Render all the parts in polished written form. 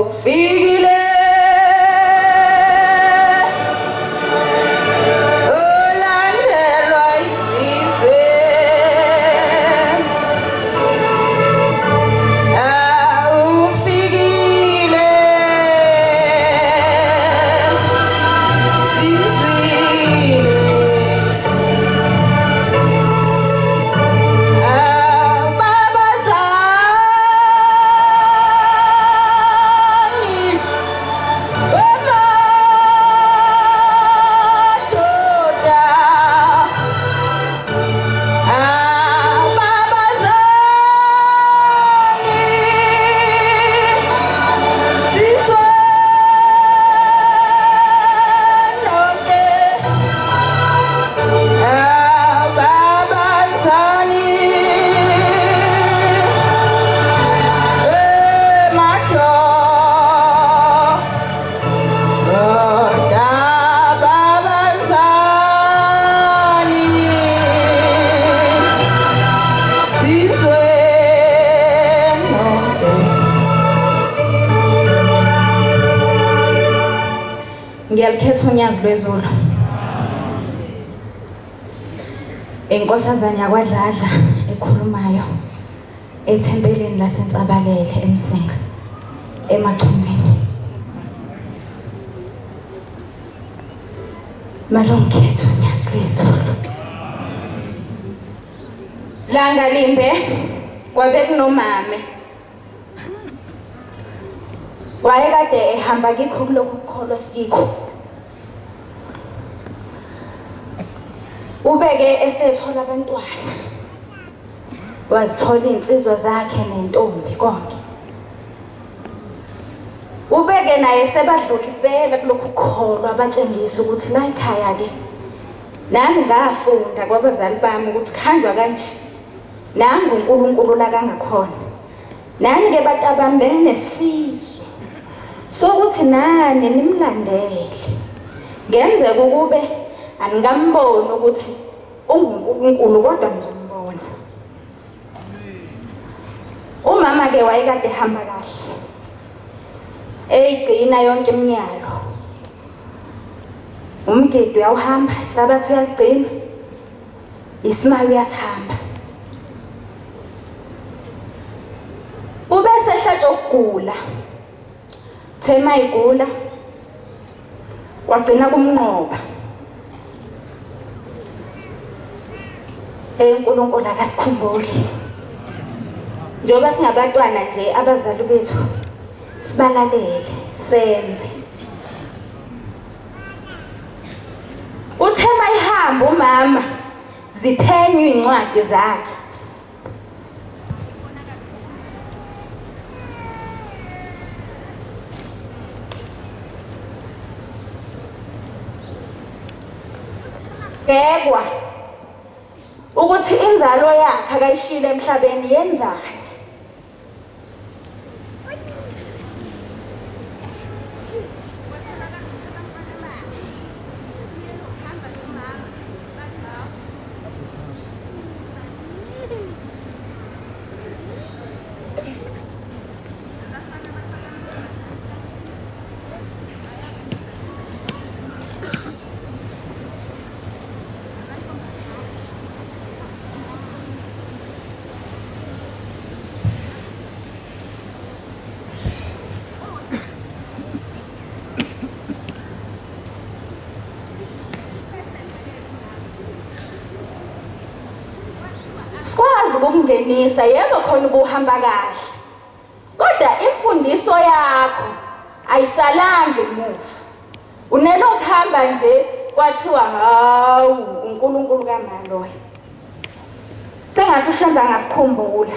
Figile ngiyakhetha unyazi lwezulu inkosazana yakwaDladla ekhulumayo ethempelini laseNtsabalele eMsinga emachumeni malongikhetha unyazi lwezulu langa limbe kwabe kunomame wayekade ehamba kikho kulokhu kukholwa sikho ubeke esethola abantwana wazithola insizwa zakhe nentombi konke ubeke naye sebadlulisela kulokhu kukholwa abatshengisa ukuthi la ekhaya ke nami ngafunda kwabazali bami ukuthi khanjwa kanje nangu uNkulunkulu la kangakhona nani ke batabami benginesifiso sokuthi nani nimlandele ngenzeka ukube angikamboni ukuthi unguNkulunkulu kodwa ngizombona umama ke wayekade ehamba kahle eyigcina yonke iminyalo umgidi uyahamba isabathu uyaligcina isimayo uyasihamba ubese ehlatshwa ukugula thema igula kwagcina kumnqoba uNkulunkulu akasikhumbule njengoba singabantwana nje abazali bethu sibalalele senze uthema ihamba umama ziphenywe incwadi zakhe bhekwa ukuthi inzalo yakhe akayishile emhlabeni yenzani ukungenisa yebo khona ubuhamba kahle kodwa imfundiso yakho ayisalange emuva unelokuhamba nje kwathiwa hawu uNkulunkulu kaMaloya sengathi ushamba ngasikhumbula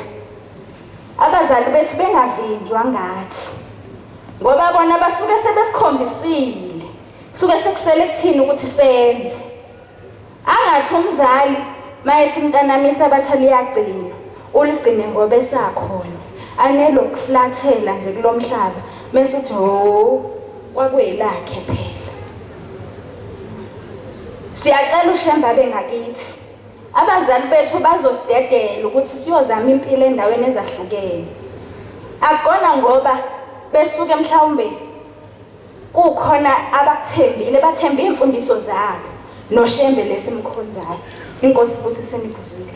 abazali bethu bengavinjwa ngathi ngoba bona basuke sebesikhombisile suke sekusele kuthini ukuthi senze angathi umzali mayethi mntanami isabathali yagcina uligcine ngoba esakhona anelokuflathela nje kulomhlaba bese uthi ho kwakuyilakhe phela siyacela ushamba bengakithi abazali bethu bazosidedela ukuthi siyozama impilo endaweni ezahlukene akona ngoba besuke mhlawumbe kukhona abakuthembile bathembe imfundiso zabo noShembe lesimkhonzayo. Inkosi ibusise nikuzwile.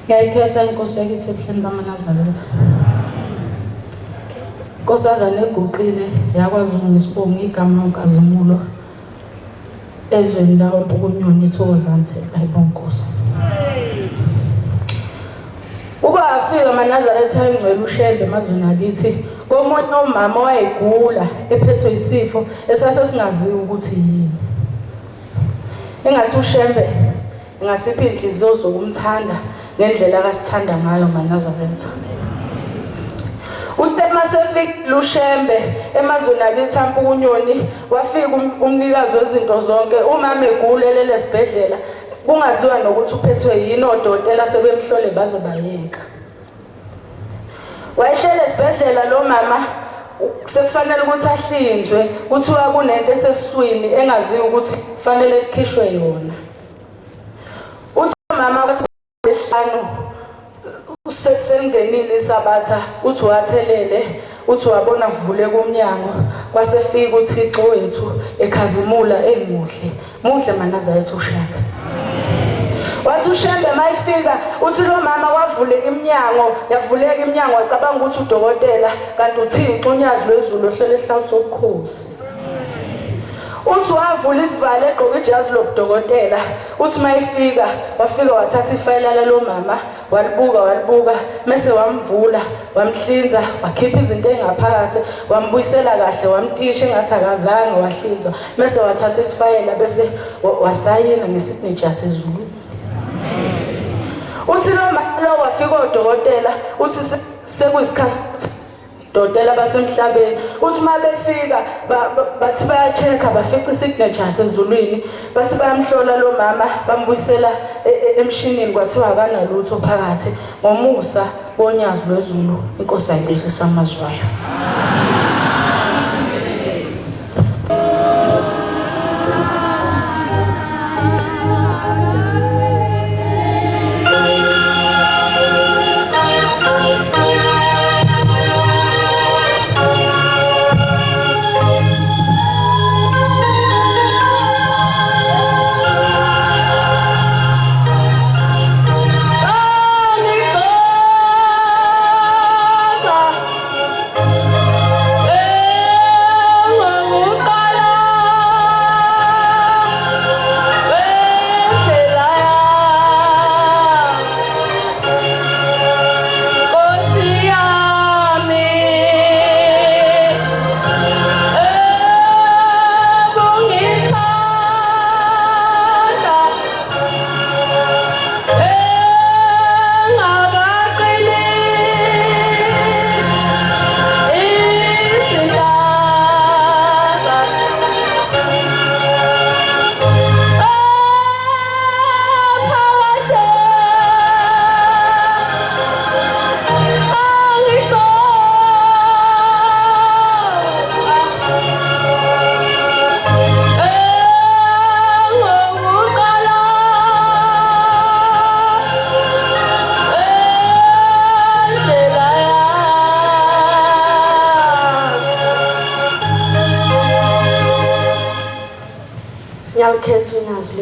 Ngiyayikhetha inkosi yakithi ebuhleni bamaNazaretha. Nkosazana eguqile yakwazi ngesibongo igama uNkazimulo ezweni la uMpukunyoni ithokozanthe ayibonkosi. Ukufika amaNazaretha engcwele uShembe emazweni akithi komunye umama wayegula ephethwe isifo esasesingaziwa ukuthi yini. Engathi uShembe ngasiphi inhliziyo zokumthanda ngendlela akasithanda ngayo amaNazaretha. Utema sefika uShembe emazweni akithi aMpukunyoni wafika umnikazi wezinto zonke umama egulele lesibhedlela kungaziwa nokuthi uphethwe yini odokotela sebemhlole baze bayeka. Wayehlele esibhedlela lo mama sekufanele ukuthi ahlinzwe kuthiwa kunento esesiswini engaziwa ukuthi kufanele ikhishwe yona. Uthi mama wathi ehlanu usesengenile isabatha uthi wathelele uthi wabona kuvule kumnyango kwasefika uThixo wethu ekhazimula emuhle muhle maNazaretha uShembe. Wathi uShembe mayifika uthi lo mama wavuleka iminyango yavuleka iminyango wacabanga ukuthi udokotela kanti uThixo unyazi lwezulu ohlele ehlawuso sobukhosi. Uthi wavula isivalo egqoka ijazi lobudokotela uthi mayifika wafika wathatha ifayela lalo mama walibuka mase wamvula wamhlinza wakhipha izinto engaphakathi wambuyisela kahle wamtisha engathi akazange wahlinzwa mase wathatha isifayela bese wasayina ngesignature sezulu. Uthi lo mama lo wafika udokotela uthi sekuyisikhathi dokotela basemhlabeni uthi mabefika bathi baya-check-a bafica isignature sezulwini bathi bayamhlola lo mama bambuyisela emshinini kwathiwa akanalutho phakathi ngomusa wonyazi lwezulu inkosi ayibusisa amazwi ayo.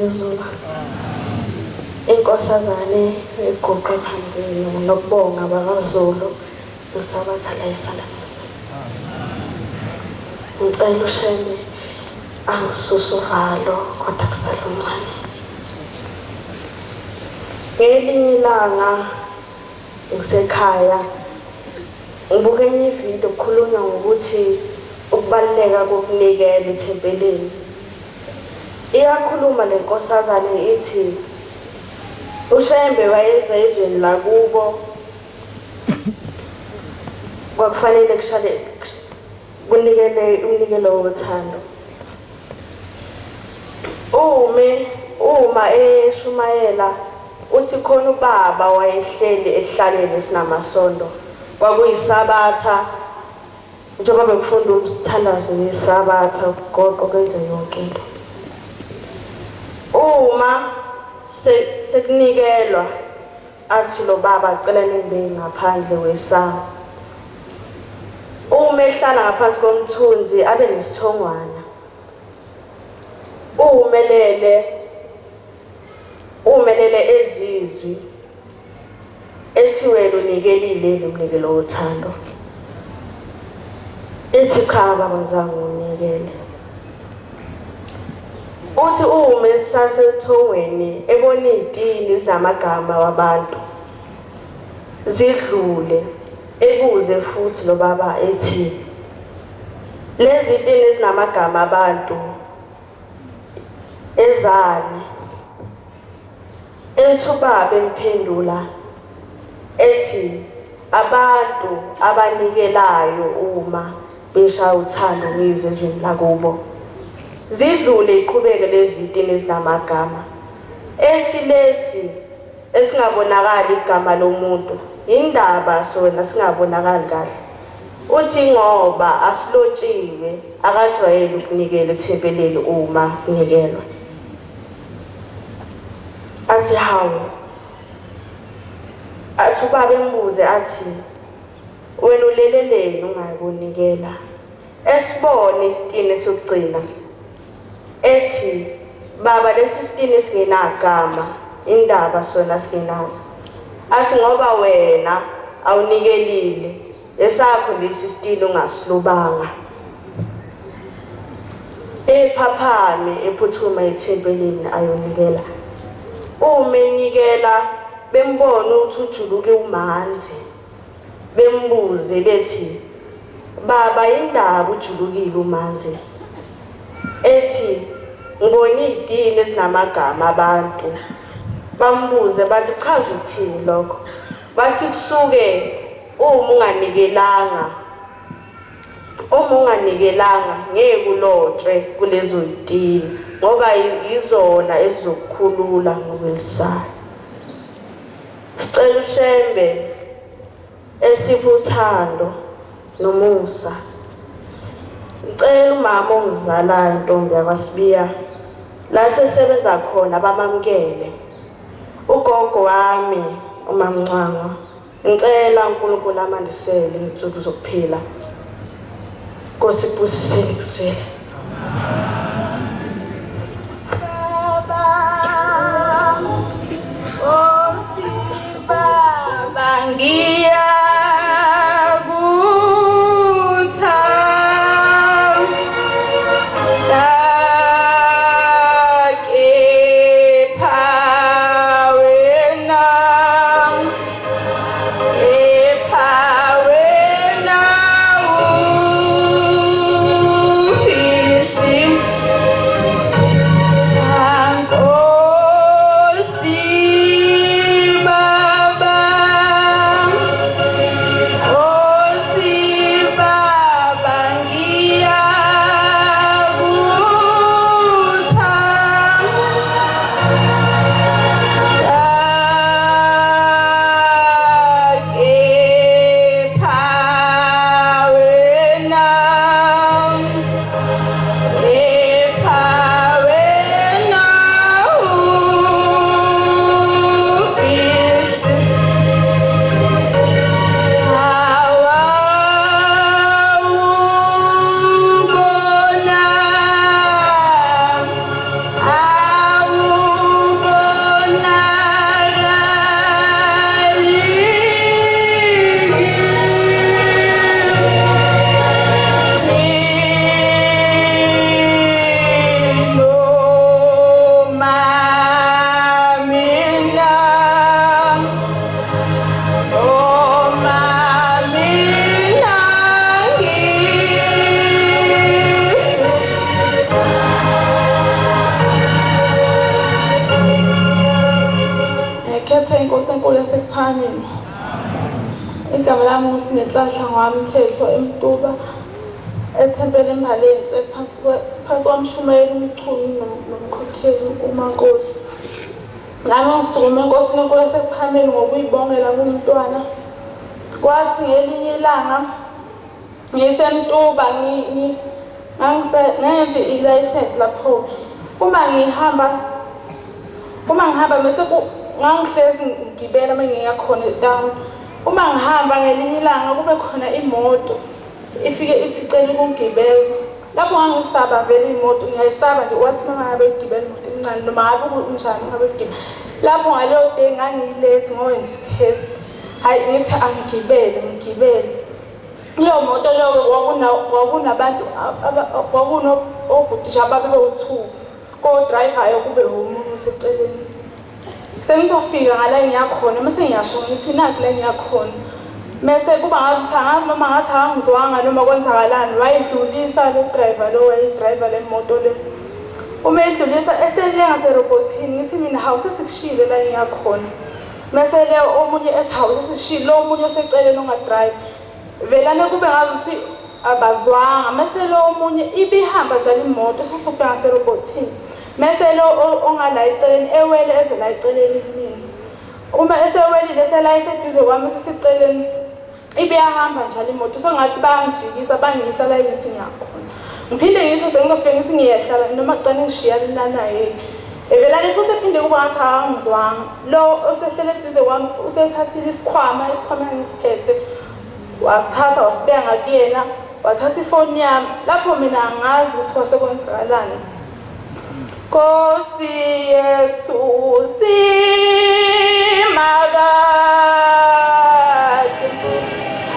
phezulu. Inkosazane eguqe phambili nokubonga abakaZulu usabatha la esalamisa. Ngicela usheme angisusa uvalo kodwa kusaluncane. Ngelinye ilanga ngisekhaya ngibuke enye ividiyo kukhulunywa ngokuthi ukubaluleka kokunikela ethempelini. Iyakhuluma le nkosazane ithi uShembe wayeza ezweni lakubo kwakufanele kushade kunikele umnikelo wothando. Uma eshumayela uthi khona ubaba wayehleli ehlalweni esinamasondo kwakuyisabatha njengoba bekufunda umthandazo wesabatha ugoqo kwenze yonke into. Uma sekunikelwa athi lo baba acela nembeyi ngaphandle wesango. Uma ehlala ngaphansi komthunzi abe nesithongwana. Umelele ezizwi ethi wena unikelile nomnikelo wothando. Ethi cha baba zangu unikele. Uthi uma esasethongweni ebona izitini ezinamagama wabantu zidlule ebuze futhi lo baba ethi lezi zitini ezinamagama abantu ezani. Ethi ubaba emphendula ethi abantu abanikelayo uma besha uthando ngizezweni lakubo. Zidlule iqhubeke lezi zitini ezinamagama. Ethi lesi esingabonakali igama lomuntu indaba sona singabonakali kahle. Uthi ngoba asilotshiwe akajwayele ukunikela ethempelini uma kunikelwa. Athi hawo. Athi ubaba embuze athi wena uleleleni ungayikunikela. Esibone isitini sokugcina. Ethi baba lesi sitini singenagama indaba sona singenazo. Athi ngoba wena awunikelile esakho lesi sitini ungasilubanga. Ephaphame ephuthuma ethempelini ayonikela. Uma enikela bembona ukuthi ujuluke umanzi. Bembuze bethi baba indaba ujulukile umanzi. Ethi ngibona izitini ezinamagama abantu. Bambuze bathi chaza ukuthini lokho. Bathi kusuke uma unganikelanga ngeke ulotshwe kulezo izitini ngoba izona ezizokukhulula ngokwelisayo. Sicela uShembe esipha uthando nomusa. Ngicela umama ongizalayo intombi yakwaSibiya lapho esebenza khona bamamkele. Ugogo wami uMamncanga ngicela uNkulunkulu amandisele insuku zokuphila. Nkosi ibusiseni kusele. Baba ngiya Sim. Ngikhetha inkosi enkulu yasePhakemeni. Igama lami nguSinenhlahla Ngwamthetho eMtuba ethempeli eMbalenhle phansi kwamshumayeli umchumi nomkhokheli uMaNkosi. Nami ngisukume enkosini enkulu yasePhakemeni ngokuyibongela kumntwana. Kwathi ngelinye ilanga ngisemtuba ngangenze i-license lapho. Uma ngihamba bese ngangihlezi ngigibela uma ngiyakhona e-town. Uma ngihamba ngelinye ilanga kube khona imoto ifike ithi icela ukungibeza. Lapho ngangisaba vele imoto, ngiyayisaba nje wathi uma ngabe igibela imoto encane noma ngabe kunjani ngabe igibela. Lapho ngaleyo day ngangiyilethi ngowenza i-test. Hayi ngithi ngigibele. Leyo moto leyo kwakunabantu obhutisha ababewu-2 ko-driver kube umuntu oseceleni. Sengizofika ngala ngiyakhona mase ngiyasho ngithi nathi la ngiyakhona. Mase kuba angazi noma ngathi angizwanga noma kwenzakalani wayidlulisa lo driver lo wayidriver le moto le. Uma edlulisa eselenga serobotini ngithi mina hawu sesikushile la ngiyakhona. Mase le omunye ethi hawu sesishilo lo omunye oseceleni ongadrive. Velane kube ngazi ukuthi abazwanga. Mase lo omunye ibihamba njalo imoto sesofika ngaserobotini. Mase lo ongala eceleni ewele eze la eceleni kimi. Uma esewelile sela eseduze kwami sesiceleni ibiyahamba njalo imoto sengathi bayangijikisa bangisa la ngithi ngiyakhona. Ngiphinde ngisho sengizofika ngiyehlala noma kucane ngishiya lana yeke. Evelane futhi ephinde kuba ngathi angizwanga. Lo osehlele eduze kwami usethathile isikhwama ngisiphethe. Wasithatha wasibeka ngakuyena, wathatha ifoni yami. Lapho mina angazi ukuthi kwasekwenzakalani. Nkosi Yesu simakade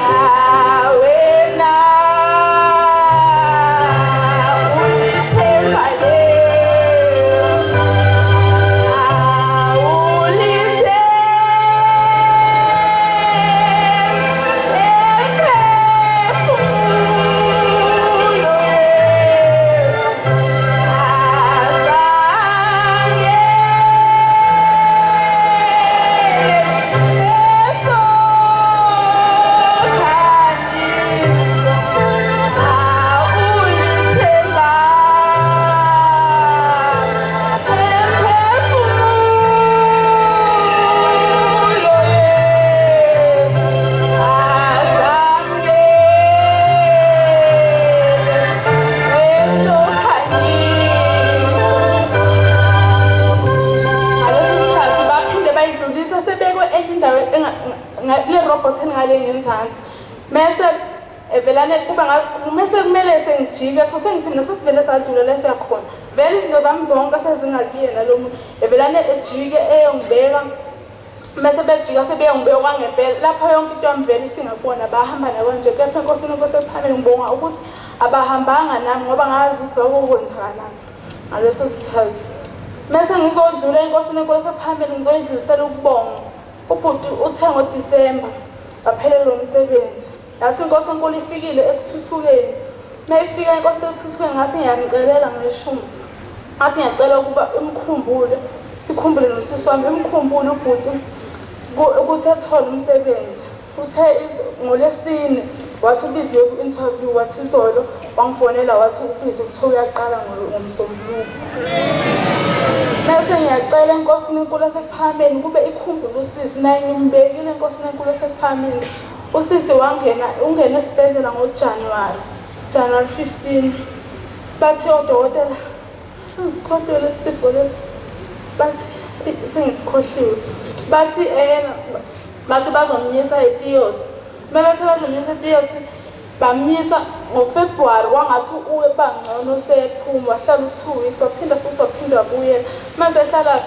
awena ulithemba velane kuba mase kumele sengijike futhi sengithi mina sesivele sadlula lesiyakhona vele izinto zami zonke sezingakuyena lo muntu velane ejike eyongibeka mase bejika sebeyongibeka kwangempela lapho yonke into yami vele singakubona bahamba nayo nje kepha enkosini Phakemeni ngibonga ukuthi abahambanga nami ngoba ngazi ukuthi kwakwenzakalani ngaleso sikhathi. Mase ngizodlula enkosini Phakemeni ngizodlulisela ukubonga ubhuti uthe ngoDisemba baphelelwa umsebenzi. Yathi inkosi enkulu ifikile ekuthuthukeni. Mayifika inkosi ekuthuthukeni ngase ngiyamcelela ngeshumi. Ngathi ngiyacela ukuba ikhumbule nosisi wami imkhumbule ubhuti ukuthi ethole umsebenzi. Uthe ngoLesine wathi ubiziwe ku-interview wathi izolo wangifonela wathi ubizi ukuthi uyaqala ngomsombuluko. Mase ngiyacela enkosini enkulu yasePhakemeni kube ikhumbule usisi naye ngimbekile enkosini enkulu yasePhakemeni. Usisi ungena esibhedlela ngoJanuary 15. Bathi odokotela sengisikhohliwe isifo lesi. Bathi sengisikhohliwe. Bathi bazomnyisa eTiyoti. Mase bazomnyisa eTiyoti bamnyisa ngoFebruary wangathi uwe bangcono sephuma wahlala 2 weeks waphinda futhi waphinda wabuyela. Mase ehlala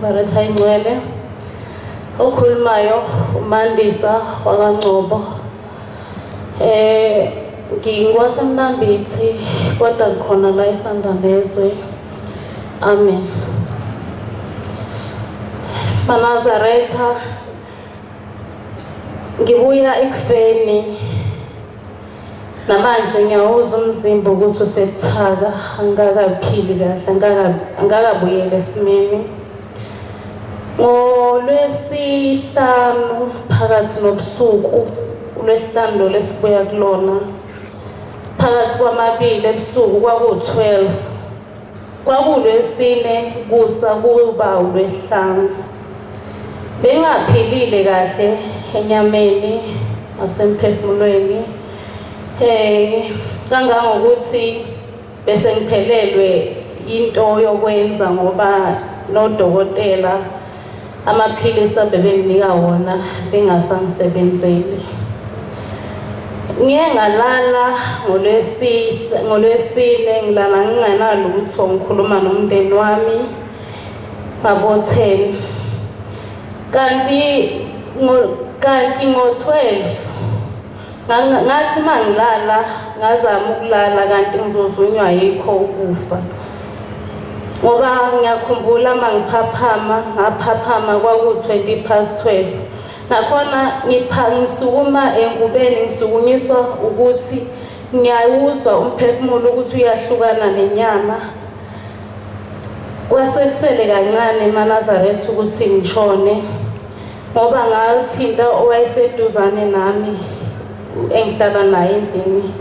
Nazaretha ingcwele. Okhulumayo uMandisa wakwaNgcobo. Ngingwasemnambithi kodwa ngikhona la eSandabezwe. Amen. Nazaretha ngibuya ekufeni namanje ngiyawuzwa umzimba ukuthi usebuthaka angakaphili kahle angakabuyela esimeni. ngoLwesihlanu phakathi nobusuku uLwesihlanu lesibuya kulona phakathi kwamabili ebusuku kwaku12 kwakuLwesine kusa kuba uLwesihlanu bengaphilile kahle enyameni nasemphefumulweni kangangokuthi bese ngiphelelwe into yokwenza ngoba nodokotela amaphilisi abebenginika wona bengasangisebenzeli. Ngiye ngalala ngoLwesine ngilala nginganalutho ngikhuluma nomndeni wami ngabo10 kanti ngo12 ngathi mangilala ngazama ukulala kanti ngizozunywa yikho ukufa ngoba ngiyakhumbula ngaphaphama kwaku12 nakhona ngisukuma engubeni ngisukunyiswa ukuthi ngiyawuzwa umphefumulo ukuthi uyahlukana nenyama kwasekusele kancane eNazaretha ukuthi ngishone ngoba ngathinta owayeseduzane nami engihlala naye endlini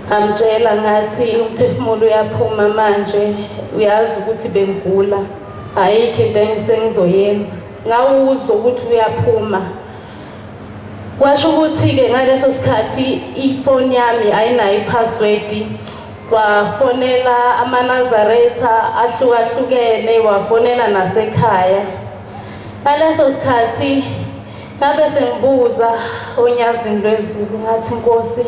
ngamtshela ngathi umphefumulo uyaphuma manje uyazi ukuthi bengigula ayikho into engisengizoyenza ngawuzwa ukuthi uyaphuma kwasho ukuthi ke ngaleso sikhathi ifoni yami ayinayo ipassword wafonela amaNazaretha ahlukahlukene wafonela nasekhaya ngaleso sikhathi ngabe sengibuza onyazini lwezulu ngathi Nkosi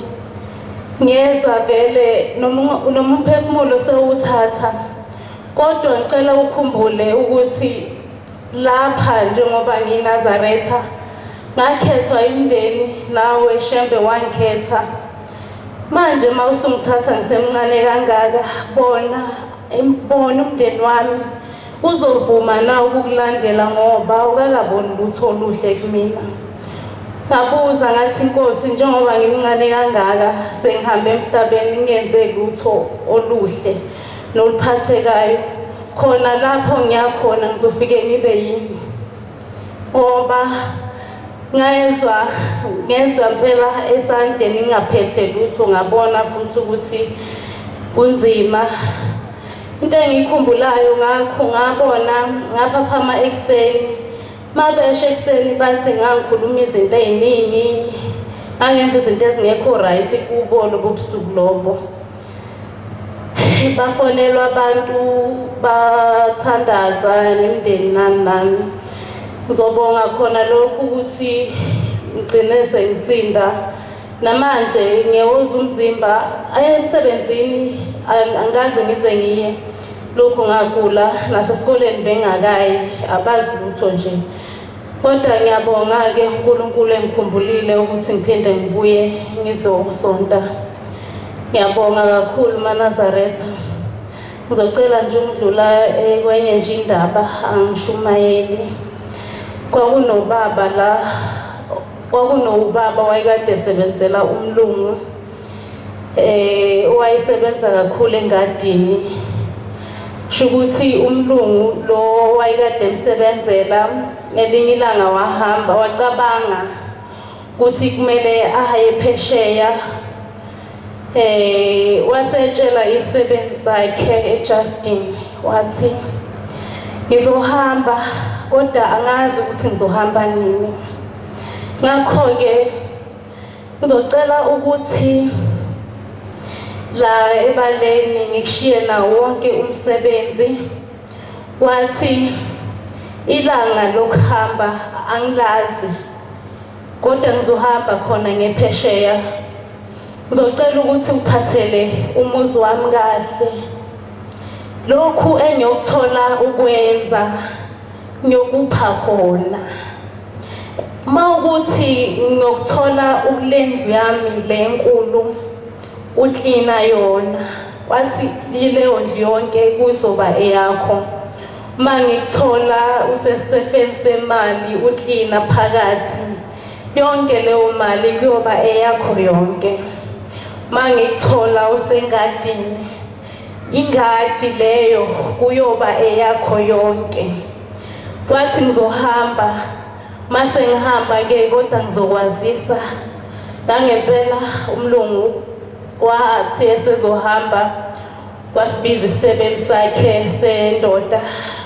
ngiyezwa vele noma umphefumulo sewuthatha kodwa ngicela ukukhumbule ukuthi lapha njengoba ngiNazaretha ngakhethwa imndeni nawe Shembe wangikhetha manje mawusungithatha ngisemncane kangaka bona umndeni wami uzovuma na ukukulandela ngoba ukakaboni lutho oluhle kumina. Ngabuza ngathi Nkosi njengoba ngimncane kangaka sengihambe emhlabeni ngenze lutho oluhle noluphathekayo khona lapho ngiyakhona ngizofike ngibe yini ngoba ngezwa phela esandleni ngingaphethe lutho ngabona futhi ukuthi kunzima. Into engikhumbulayo ngabona ngaphaphama ekseni mabeshe ekseni bathi ngangikhuluma izinto eziningi angenza izinto ezingekho right kubo lobo busuku lobo bafonelwa abantu bathandaza nemndeni nami ngizobonga khona lokhu ukuthi ngigcine sengisinda namanje ngiyawuzwa umzimba emsebenzini angaze ngize ngiye lokho ngagula nasesikoleni bengakayi abazi lutho nje kodwa ngiyabonga ke uNkulunkulu engikhumbulile ukuthi ngiphinde ngibuye ngizosonta. Ngiyabonga kakhulu maNazaretha. Ngizocela nje ukudlula kwenye nje indaba angishumayeli. Kwakunobaba wayekade sebenzela umlungu wayesebenza kakhulu engadini shukuthi umlungu lo wayekade emsebenzela nelinye ilanga wahamba wacabanga ukuthi kumele ahaye phesheya wasetshela isebenzi sakhe eJardini wathi ngizohamba kodwa angazi ukuthi ngizohamba nini ngakho ke ngizocela ukuthi la ebaleni ngikushiye nawo wonke umsebenzi wathi ilanga lokuhamba angilazi kodwa ngizohamba khona ngephesheya ngizocela ukuthi uphathele umuzi wami kahle lokhu engiyothola ukwenza ngiyokupha khona. Mawukuthi ngiyokuthola ukulendlu yami lenkulu uklina yona, wathi leyo ndlu yonke kuzoba eyakho. Mangithola usesefeni semali uklina phakathi, yonke leyo mali kuyoba eyakho yonke. Mangithola usengadini, ingadi leyo kuyoba eyakho yonke. Wathi ngizohamba, mase ngihamba ke kodwa ngizokwazisa. Ngempela umlungu wathi esezohamba wasibiza isisebenzi sakhe sendoda,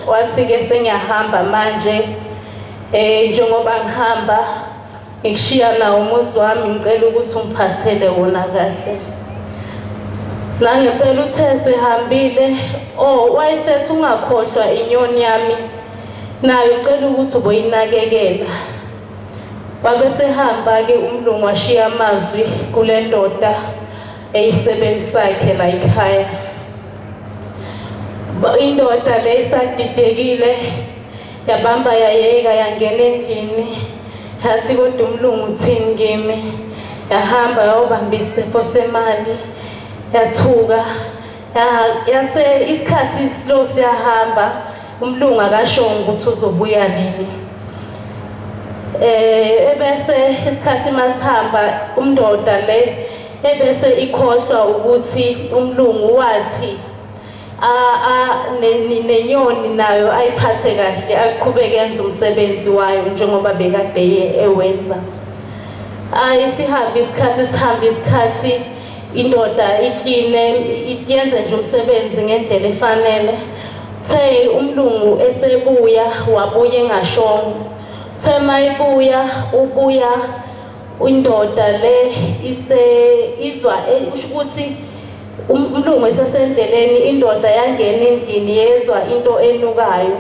wathi ke sengiyahamba manje njengoba ngihamba ngikushiya nawo umuzi wami, ngicela ukuthi ungiphathele wona kahle. Ngempela uthe sehambile, wayesethi ungakhohlwa inyoni yami nayo ucela ukuthi uboyinakekela. Wabe sehamba ke umlungu washiya amazwi kule ndoda eyisebenzi sakhe la ekhaya. Indoda le isadidekile yabamba yayeka yangena endlini, yathi kodwa umlungu uthini kimi, yahamba yobamba isipho semali, yathuka yase isikhathi slow siyahamba, umlungu akashongo ukuthi uzobuya nini. Ebese isikhathi masihamba umndoda le ebese ikhohlwa ukuthi umlungu wathi nenyoni nayo ayiphathe kahle, aqhubeke enze umsebenzi wayo njengoba bekade ewenza. Sihamba isikhathi indoda ikline yenze nje umsebenzi ngendlela efanele. Uthe umlungu esebuya wabuya engashongo. Uthe mayibuya ubuya indoda le izwa ukuthi umlungu esesendleleni, indoda yangena endlini yezwa into enukayo.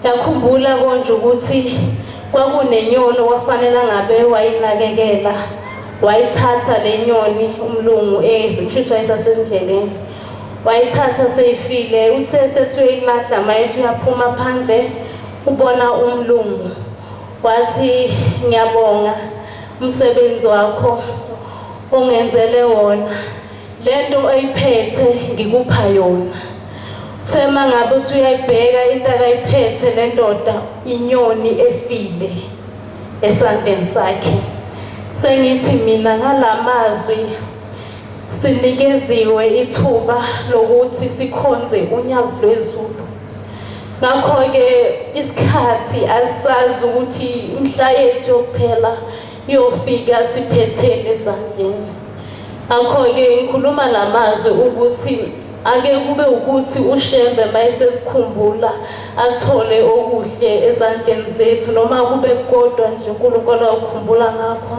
Yakhumbula konje ukuthi kwakunenyoni kwafanele ngabe wayinakekela, wayithatha le nyoni umlungu kushuthi wayesasendleleni. Wayithatha seyifile, uthe sethi uyilahla mayethi uyaphuma phandle ubona umlungu. Wathi ngiyabonga umsebenzi wakho ungenzele wona, lento oyiphethe ngikupha yona. Uthe mangabe uthi uyayibheka into akayiphethe le ndoda, inyoni efile esandleni sakhe. Sengithi mina ngalamazwi sinikeziwe ithuba lokuthi sikhonze unyazi lwezulu. Ngakho-ke isikhathi asazi ukuthi imhla yethu yokuphela iyofika siphethele esandleni. Ngakho-ke ngikhuluma lamazwi ukuthi ake kube ukuthi uShembe mayesesikhumbula athole okuhle ezandleni zethu, noma kube kodwa nje uNkulunkulu akukhumbula ngakho,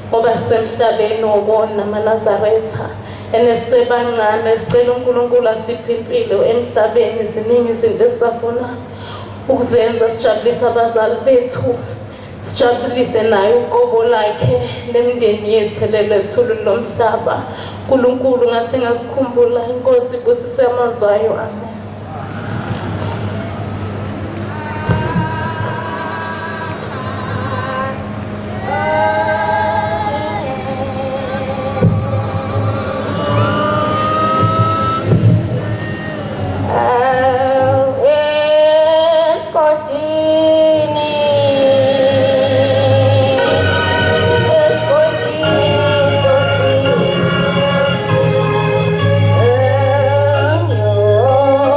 ngoba sisemhlabeni wobona amaNazaretha enesebancane. Sicela uNkulunkulu asiphe impilo emhlabeni. Ziningi izinto esisafuna ukuzenza, sijabulise abazali bethu, sijabulise naye uqobo lakhe nemindeni yethu lelethulu lomhlaba. uNkulunkulu ngathi ngasikhumbula, inkosi ibusise amazwi ayo. Amen. Oh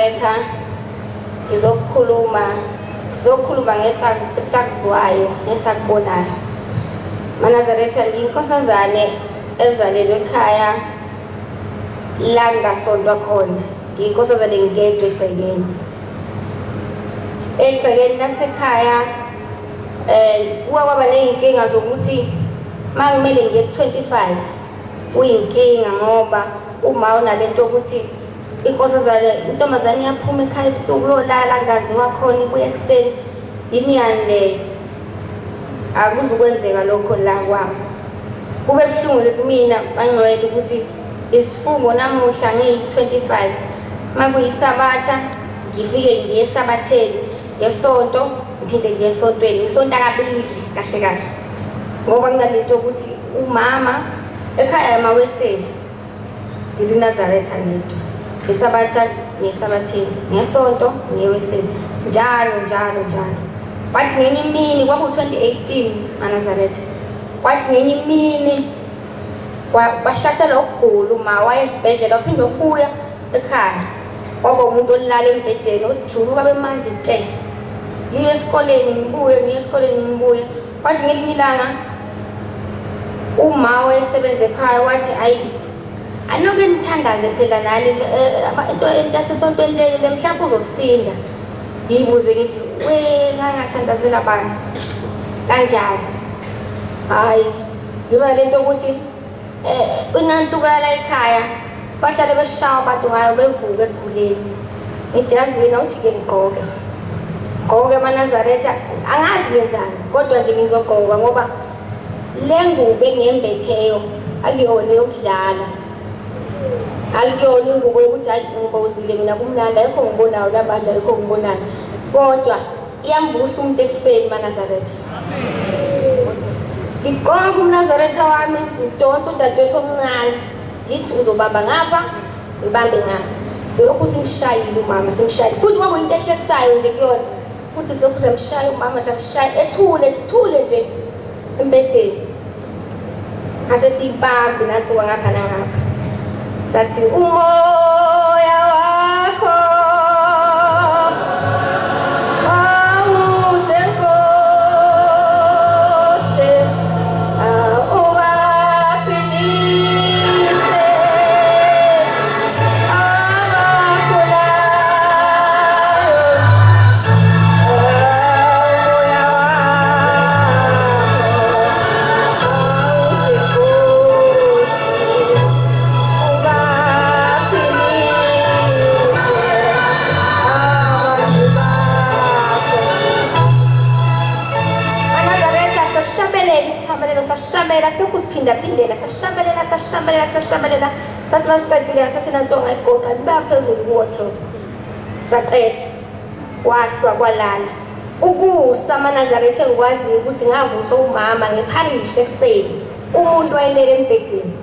Nazaretha sizokhuluma ngesakuzwayo nesakubonayo. MaNazaretha ngiyinkosazane ezalelwe ekhaya la ngingasontwa khona. Ngiyinkosazane ngedwa egcekeni. Egcekeni lasekhaya kwaba ney'nkinga zokuthi uma kumele ngiye ku-25 kuyinkinga ngoba uma unalento yokuthi intombazane iyaphuma ekhaya ebusuku yolala angaziwa khona ibuye ekuseni yini yani leyo. Akuzukwenzeka lokho la kwami. Kube buhlungu kumina bangcwele ukuthi isifungo namuhla ngiyi-25 uma kuyisabatha ngifike ngiye esabatheni ngesonto ngiphinde ngiye esontweni ngisonta kabili kahle kahle ngoba kunalento yokuthi umama ekhaya emaweseli ngiLinazaretha ngedwa ngesabatha ngesabatheni ngesonto ngiyeweseli njalo. Kwathi ngenye imini kwaku-2018 MaNazaretha, kwathi ngenye imini bahlasela ukugula uma waye esibhedlela waphinde ukuya ekhaya kwaba umuntu olala embhedeni ojuluka bemanzi nte. Ngiye esikoleni ngibuye. Kwathi ngelinye ilanga uma wayesebenza ekhaya wathi anoke nithandaze phela nani into yasesontweni leli mhlawumbe uzosinda. Ngiyibuze ngithi ngangathandazela abantu kanjalo. Hayi ngiba lento ukuthi unantuka la ekhaya bahlale beshawa abantu ngayo bevuka ekuguleni. Ngithi yazini awuthi-ke ngigqoke MaNazaretha angazi ngenzani kodwa nje ngizogqoka ngoba le ngubo engiyembetheyo akuyona yokudlala. Akuyona ingubo yokuthi hayi ngibozile mina kumnandi ayikho ngibonayo namanje ayikho ngibonayo kodwa iyamvusa umuntu ekufeni MaNazaretha. Ngigqoka uMnazaretha wami ngidonsa udadewethu omncane ngithi uzobamba ngapha ngibambe ngapha. Silokhu simshayile umama simshayile futhi kwakuyinto ehlekisayo nje kuyona futhi silokhu simshaya umama simshaya ethule nje embedeni. Ase sibambe nathi ngapha nangapha sathi umoya wakho sahlabelela sathi masiqedile sathi nantsonga ayigoqa liba phezulu kuwardrobe saqeda wahlwa kwalala. Ukusa MaNazaretha engikwaziyo ukuthi ngavusa umama ngeparish ekuseni umuntu wayelele embhedeni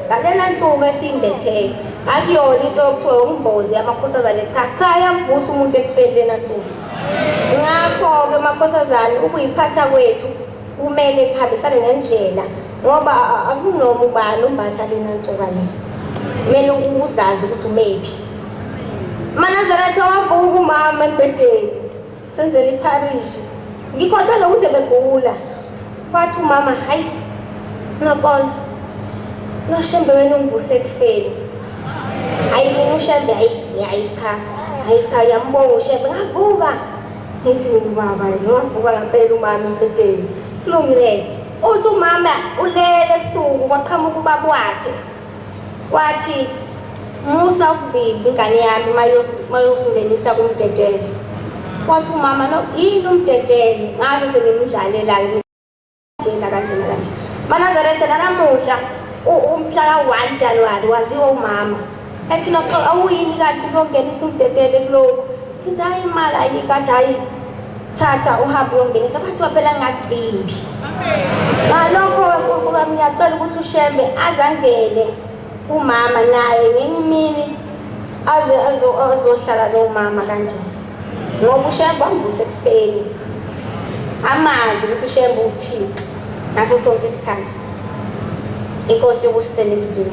ngalela nsuka esiyimbetheyo akuyona into yokuthiwa umbozi yamakhosazane cha yamvusa umuntu ekufeni lena nsuku. Ngakho-ke makhosazane ukuyiphatha kwethu kumele kuhambisane ngendlela ngoba akunoma ubani umbatha lena nsuka le kumele uzazi ukuthi umephi. MaNazaretha wavuka umama embhedeni senzela iparish ngikhohlwe nokuthi begula. Wathi umama hayi ngakona noshembe wena ungivuse ekufeni. Hayi mina ushembe hayi cha yambonga ushembe ngavuka. Ngithi ubaba wavuka ngempela umama embhedeni kulungile. Uthi umama ulele ebusuku kwaqhamuka ubaba wakhe wathi musa ukuvimba ingane yami mayosingenisa kumdedele. Wathi umama no yini umdedele ngase sengimdlalela kanje. MaNazaretha nanamuhla umhla ka-1 January waziwa umama ethi noxoxa awuyini kanti longenisa umdedele kulokhu. Ngithi hayi imali ayikathi hayi thatha uhambe uyongenisa kwathiwa phela ngakuvimbi. Ngalokho uNkulunkulu wami ngiyacela ukuthi ushembe azangene umama naye ngenye imini azohlala nomama kanje ngoba ushembe wamvusa ekufeni amazi ukuthi ushembe uthixo ngaso sonke isikhathi. Inkosi yokusisela ekuzweni.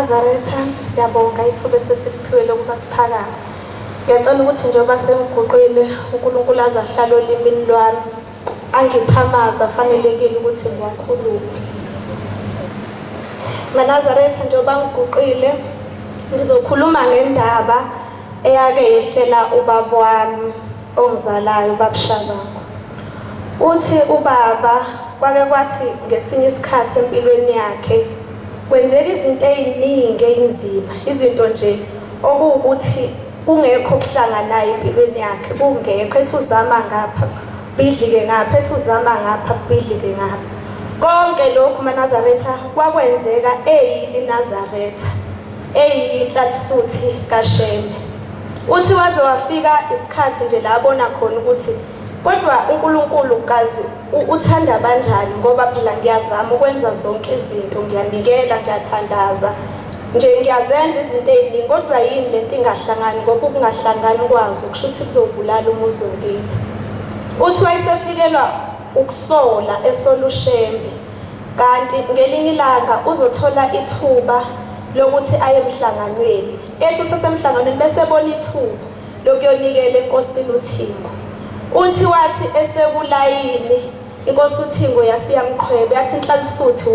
Nazaretha, siyabonga ithuba esesiphiwe lokuba siphakame. Ngiyacela ukuthi njengoba sengiguqile uNkulunkulu aze ahlale olimini lwami, angiphe amazwi afanelekile ukuthi ngiwakhulume. Nazaretha, njengoba ngiguqile ngizokhuluma ngendaba eyake yehlela ubaba wami ongizalayo, ubaba Shabako. Uthi ubaba kwake kwathi ngesinye isikhathi empilweni yakhe kwenzeka izinto eziningi ezinzima, izinto nje okuwukuthi kungekho okuhlanganayo empilweni yakhe, kungekho ethi uzama ngapha bidlike ngapha, ethi uzama ngapha bidlike ngapha. Konke lokhu Nazaretha kwakwenzeka eyili Nazaretha, eyinhlatsuthi kaShembe. Uthi waze wafika isikhathi nje la abona khona ukuthi kodwa uNkulunkulu kazi uthanda kanjani, ngoba phela ngiyazama ukwenza zonke izinto, ngiyanikela, ngiyathandaza nje, ngiyazenza izinto eziningi, kodwa yini lento ingahlangani, ngoba ukungahlangani kwazo kusho ukuthi kuzobulala umuzi wakithi. Uthi wayesefikelwa ukusola esola uShembe, kanti ngelinye ilanga uzothola ithuba lokuthi aye emhlanganweni. Ethi usesemhlanganweni bese ebona ithuba lokuyonikela enkosini uThingo. Uthi wathi esekulayini inkosi uThingo yasiyamqhweba, yathi inhlansuthi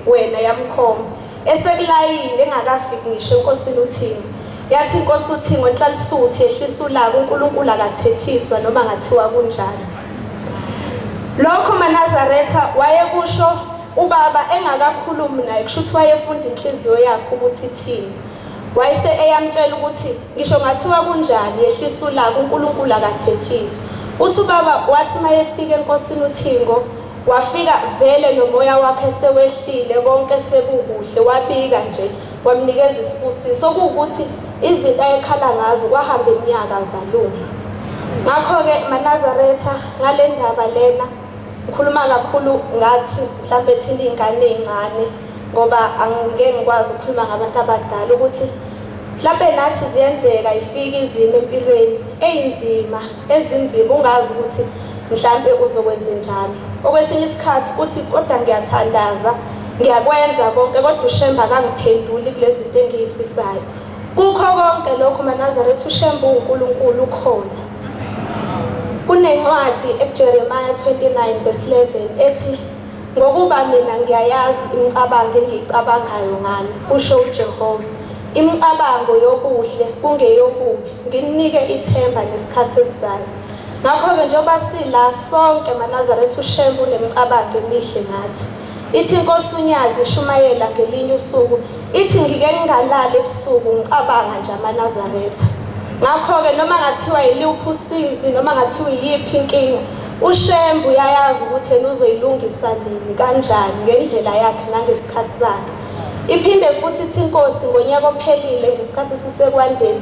wena yamkhomba. Esekulayini engakafiki ngisho enkosini uThingo, yathi inkosi uThingo inhlansuthi yehlisa ulaka, uNkulunkulu akathethiswa noma ngathiwa kunjani. Lokho Nazaretha wayekusho ubaba engakakhulumi naye, kusho ukuthi wayefunda inhliziyo yakhe ukuthi ithini. Wayese eyamtshela ukuthi ngisho ngathiwa kunjani yehlisa ulaka, uNkulunkulu akathethiswa. Uthi ubaba wathi mayefika enkosini uThingo, wafika vele nomoya wakhe sewehlile, konke sekukuhle, wabika nje, wamnikeza isibusiso okuwukuthi izinto ayekhala ngazo kwahamba iminyaka zalunga. Ngakho-ke Nazaretha, ngale ndaba lena ngikhuluma kakhulu ngathi mhlambe thina iy'ngane ey'ncane, ngoba angeke ngikwazi ukukhuluma ngabantu abadala, ukuthi mhlambe nathi ziyenzeka ifike izimo empilweni ey'nzima, ezinzima ungazi ukuthi mhlambe uzokwenze njani. Okwesinye isikhathi uthi kodwa ngiyathandaza, ngiyakwenza konke, kodwa uShembe akangiphenduli kulezi zinto engiyifisayo. Kukho konke lokho Nazaretha, uShembe uNkulunkulu ukhona. Kunencwadi eJeremiah 29:11 ethi ngokuba mina ngiyayazi imicabango engiyicabangayo ngani, kusho uJehova, imicabango yokuhle kungeyokubi, nginike ithemba nesikhathi esizayo. Ngakho-ke njengoba sila sonke Nazaretha, uShembe unemicabango emihle ngathi. Ithi inkosi uNyazi ishumayela ngelinye usuku, ithi ngike ngingalali ebusuku ngicabanga nje Nazaretha. Ngakho-ke noma ngathiwa yiluphi usizi, noma ngathiwa iyiphi inkinga, uShembe uyayazi ukuthi yena uzoyilungisa nini, kanjani, ngendlela yakhe nangesikhathi sakhe. Iphinde futhi ithi inkosi ngonyaka ophelile ngesikhathi sisekwandeni,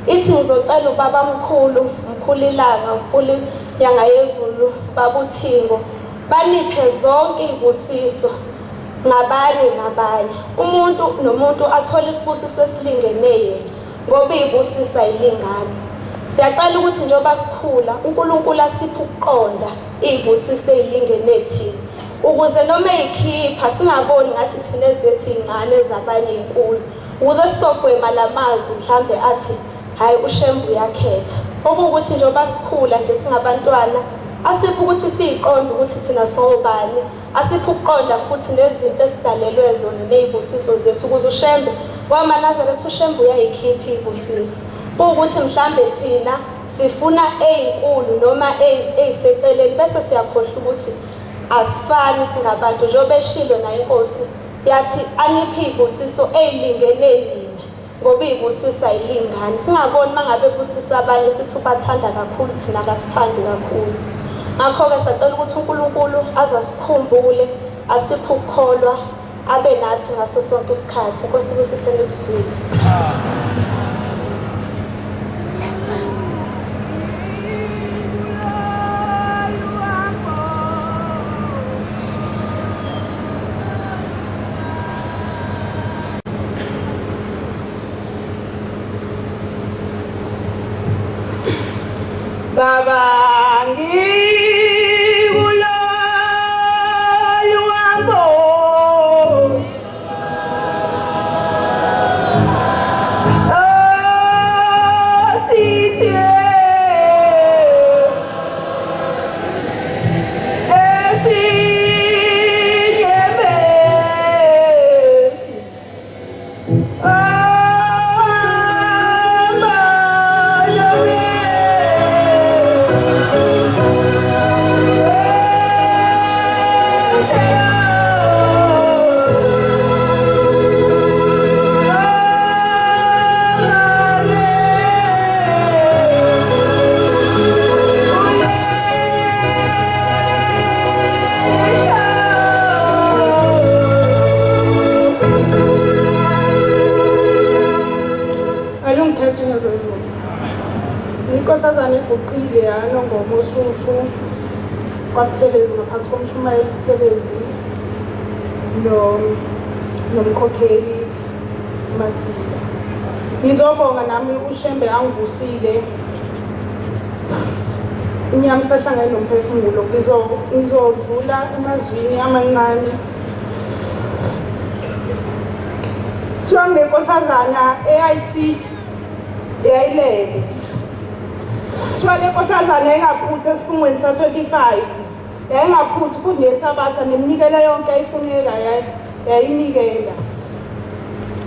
ithi ngizocela ubaba mkhulu ilanga, mkhulu inyanga yezulu, baba uThingo, baniphe zonke izibusiso ngabanye ngabanye, umuntu nomuntu athole isibusiso esilingene yena, ngoba izibusiso ayilingani. Siyacela ukuthi njengoba sikhula uNkulunkulu asiphe ukuqonda izibusiso ezilingene thina, ukuze noma eyikhipha singaboni ngathi thina ezethu incane ezabanye inkulu, ukuze sizogwema lamazwi mhlambe athi hayi uShembe uyakhetha. Okuwukuthi njengoba sikhula nje singabantwana, asiphe ukuthi siyiqonde ukuthi thina sobani, asiphe ukuqonda futhi nezinto esidalelwe zona nezibusiso zethu, ukuze uShembe Nazaretha, uShembe uyayikhipha izibusiso. Kuwukuthi mhlambe thina sifuna ezinkulu noma eziseceleni, bese siyakhohlwa ukuthi asifani singabantu. Njengoba eshilo nayo inkosi yathi aniphe izibusiso ezilingene nina, ngoba izibusiso ayilingani. Singaboni mangabe busisa abanye sithi ubathanda kakhulu, thina akasithandi kakhulu. Ngakho-ke sicela ukuthi uNkulunkulu azasikhumbule, asiphe ukukholwa, abe nathi ngaso sonke isikhathi. Inkosi ibusiseni ebusweni. Baba ngikuloyo uhambo ngikhethe ngezezulu. Inkosazana eguqile yanongoma osuthu kwaButhelezi ngaphansi komshumayeli Buthelezi nomkhokheli uMaSibila. Ngizobonga nami uShembe angivusile. Inyama sahlangene nomphefumulo ngizodlula emazwini amancane. Kuthiwa ngenkosazana eyayithi yayilele. Kuthiwa le nkosazana engaphuthi esifungweni sa-25 yayingaphuthi kunesabatha neminikelo yonke ayifuneka yayinikela.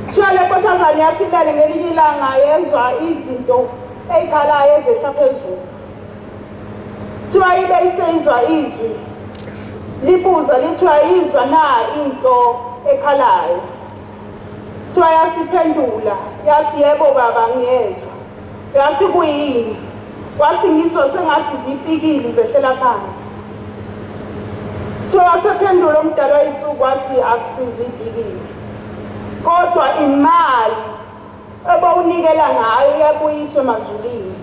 Kuthiwa le nkosazana yathi ilele ngelinye ilanga yezwa izinto ey'khalayo ezehla phezulu. Kuthiwa ibe iseyizwa izwi libuza lithiwa izwa na into ekhalayo. Kuthiwa yasiphendula yathi yebo baba ngiyezwa. Yathi kuyini? Wathi ngizwa sengathi zipikile zehlela phansi. Kuthiwa wasephendula omdala wayinsuku wathi akusizi ipikile, kodwa imali ebawunikela ngayo iyabuyiswa emazulwini,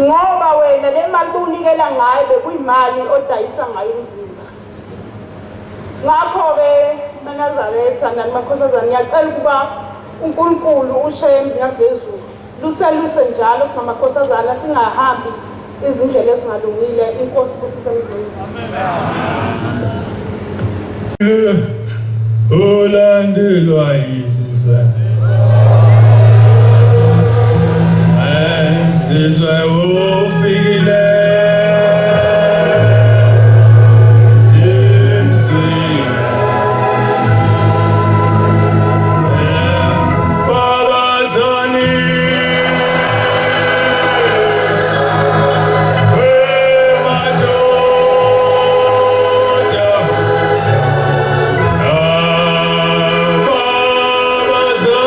ngoba wena le mali bowunikela ngayo bekuyimali odayisa ngayo umzimba. Ngakho-ke maNazaretha nani makhosazana ngiyacela ukuba uNkulunkulu uShembe yasilezulu luseluse njalo singamakhosazana singahambi izindlela ezingalungile. Inkosi kusise emzini. Ulandelwa yisizwe sizwe ufikile Amazon.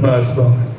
Masibonga.